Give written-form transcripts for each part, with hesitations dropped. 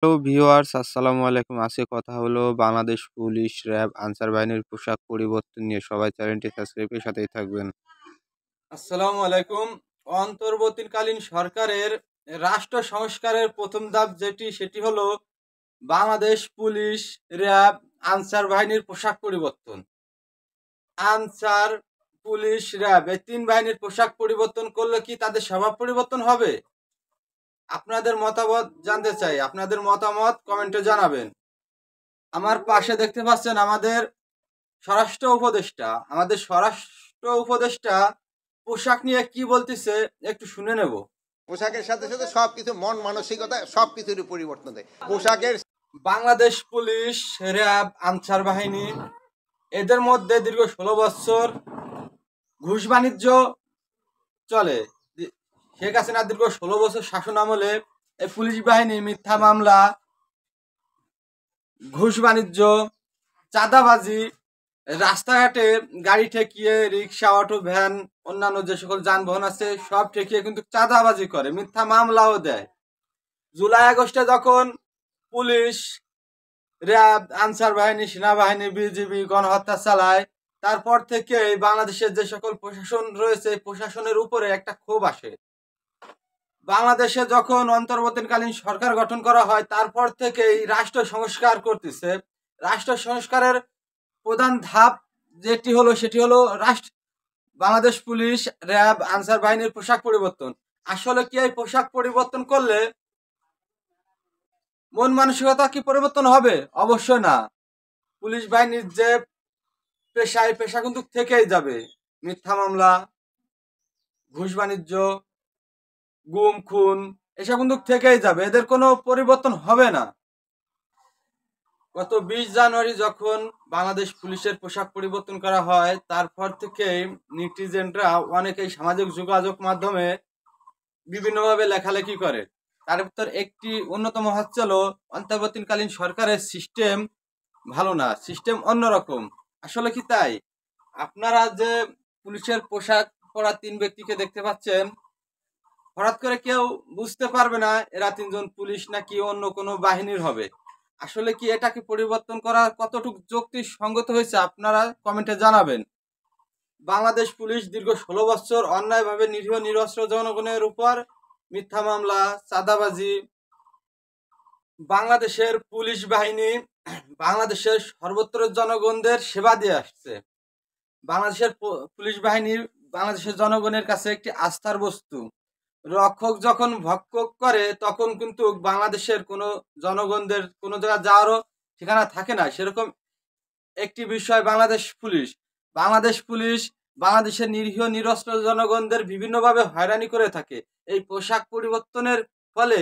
Hello viewers, আসসালামু আলাইকুম। আজকে কথা হলো বাংলাদেশ পুলিশ, র্যাব, আনসার বাহিনীর পোশাক পরিবর্তন নিয়ে। সবাই চ্যানেলটি সাবস্ক্রাইব করে সাথেই থাকবেন। আসসালামু আলাইকুম। অন্তর্বর্তীকালীন সরকারের রাষ্ট্র সংস্কারের প্রথম ধাপ সেটি হলো বাংলাদেশ পুলিশ, র্যাব, আনসার বাহিনীর পোশাক পরিবর্তন। আনসার, পুলিশ, র্যাব এই তিন বাহিনীর পোশাক পরিবর্তন করলে কি তাদের স্বভাব পরিবর্তন হবে? আপনাদের মতামত জানতে চাই। আপনাদের মতামত কমেন্টে জানাবেন। আমার পাশে দেখতে পাচ্ছেন আমাদের স্বরাষ্ট্র উপদেষ্টা পোশাক নিয়ে কি বলতেছে একটু শুনে নেব। পোশাকের সাথে সাথে সবকিছু মন মানসিকতা সবকিছুরই পরিবর্তন দেয় পোশাকের। বাংলাদেশ পুলিশ, র্যাব, আনসার বাহিনী এদের মধ্যে দীর্ঘ 16 বছর ঘুষ বাণিজ্য চলে। শেখ হাসিনা দীর্ঘ 16 বছর শাসন আমলে এই পুলিশ বাহিনী মিথ্যা মামলা, ঘুষ বাণিজ্য, চাঁদাবাজি, রাস্তাঘাটে গাড়ি ঠেকিয়ে, রিক্সা, অটো, ভ্যান, অন্যান্য যে সকল যানবাহন আছে সব ঠেকিয়ে কিন্তু চাঁদাবাজি করে, মিথ্যা মামলাও দেয়। জুলাই আগস্টে যখন পুলিশ, র্যাব, আনসার বাহিনী, সেনাবাহিনী, বিজিবি গণহত্যা চালায়, তারপর থেকে বাংলাদেশের যে সকল প্রশাসন রয়েছে প্রশাসনের উপরে একটা ক্ষোভ আসে। বাংলাদেশে যখন অন্তর্বর্তীকালীন সরকার গঠন করা হয় তারপর থেকেই রাষ্ট্র সংস্কার করতেছে। রাষ্ট্র সংস্কারের প্রধান ধাপ সেটি হলো বাংলাদেশ পুলিশ, র্যাব, আনসার বাহিনীর পোশাক পরিবর্তন। আসলে কি এই পোশাক পরিবর্তন করলে মন মানসিকতা কি পরিবর্তন হবে? অবশ্যই না। পুলিশ বাহিনীর যে পেশা কিন্তু থেকেই যাবে। মিথ্যা মামলা, ঘুষ বাণিজ্য, গুম খুন এসব কিন্তু থেকেই যাবে, এদের কোনো পরিবর্তন হবে না। গত 20 জানুয়ারি যখন বাংলাদেশ পুলিশের পোশাক পরিবর্তন করা হয় তারপর থেকেই নেটিজেনরা অনেকেই সামাজিক যোগাযোগ মাধ্যমে বিভিন্নভাবে লেখালেখি করে। তার ভিতর একটি অন্যতম হচ্ছিল অন্তর্বর্তীকালীন সরকারের সিস্টেম ভালো না, সিস্টেম অন্যরকম। আসলে কি তাই? আপনারা যে পুলিশের পোশাক পরা তিন ব্যক্তিকে দেখতে পাচ্ছেন, হঠাৎ করে কেউ বুঝতে পারবে না এরা তিনজন পুলিশ নাকি অন্য কোনো বাহিনীর হবে। আসলে কি এটাকে পরিবর্তন করা কতটুকু যুক্তিসঙ্গত হয়েছে আপনারা কমেন্টে জানাবেন। বাংলাদেশ পুলিশ দীর্ঘ 16 বছর অন্যায়ভাবে নিরীহ নিরস্ত্র জনগণের উপর মিথ্যা মামলা, চাঁদাবাজি, বাংলাদেশের পুলিশ বাহিনী বাংলাদেশের সর্বত্র জনগণদের সেবা দিয়ে আসছে। বাংলাদেশের পুলিশ বাহিনী বাংলাদেশের জনগণের কাছে একটি আস্থার বস্তু। রক্ষক যখন ভক্ষক করে তখন কিন্তু বাংলাদেশের কোনো জনগণদের কোনো জায়গায় যাওয়ারও ঠিকানা থাকে না। সেরকম একটি বিষয় বাংলাদেশ পুলিশ বাংলাদেশের নিরীহ নিরস্ত্র জনগণদের বিভিন্নভাবে হয়রানি করে থাকে। এই পোশাক পরিবর্তনের ফলে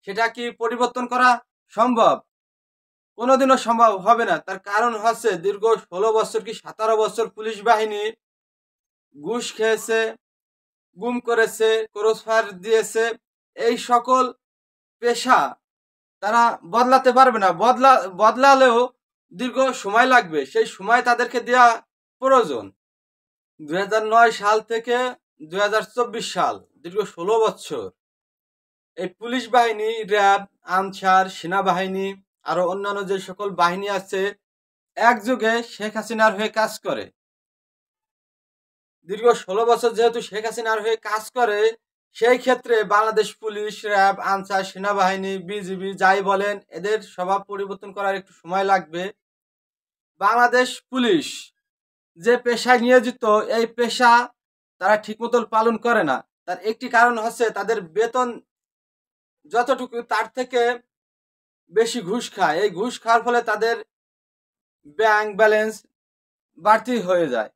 সেটা কি পরিবর্তন করা সম্ভব? কোনোদিনও সম্ভব হবে না। তার কারণ হচ্ছে দীর্ঘ 16 বছর কি 17 বছর পুলিশ বাহিনী ঘুষ খেয়েছে, গুম করেছে, ক্রসফায়ার দিয়েছে। এই সকল পেশা তারা বদলাতে পারবে না। বদলালেও দীর্ঘ সময় লাগবে, সেই সময় তাদেরকে দেওয়া প্রয়োজন। 2009 সাল থেকে 2024 সাল দীর্ঘ 16 বছর এই পুলিশ বাহিনী, র্যাব, আনসার, সেনাবাহিনী আরো অন্যান্য যে সকল বাহিনী আছে একযোগে শেখ হাসিনার হয়ে কাজ করে। দীর্ঘ 16 বছর যেহেতু শেখ হাসিনার হয়ে কাজ করে, সেই ক্ষেত্রে বাংলাদেশ পুলিশ, র্যাব, আনসার, সেনাবাহিনী, বিজিবি যাই বলেন এদের স্বভাব পরিবর্তন করার একটু সময় লাগবে। বাংলাদেশ পুলিশ যে পেশায় নিয়োজিত এই পেশা তারা ঠিকমতো পালন করে না। তার একটি কারণ হচ্ছে তাদের বেতন যতটুকু তার থেকে বেশি ঘুষ খায়। এই ঘুষ খাওয়ার ফলে তাদের ব্যাংক ব্যালেন্স বাড়তি হয়ে যায়।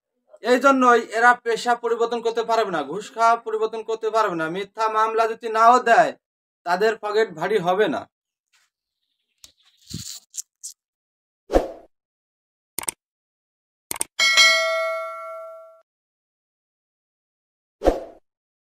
এই জন্যই এরা পেশা পরিবর্তন করতে পারবে না, ঘুষ খাওয়া পরিবর্তন করতে পারবে না। মিথ্যা মামলা যদি নাও দেয় তাদের পকেট ভারী হবে না।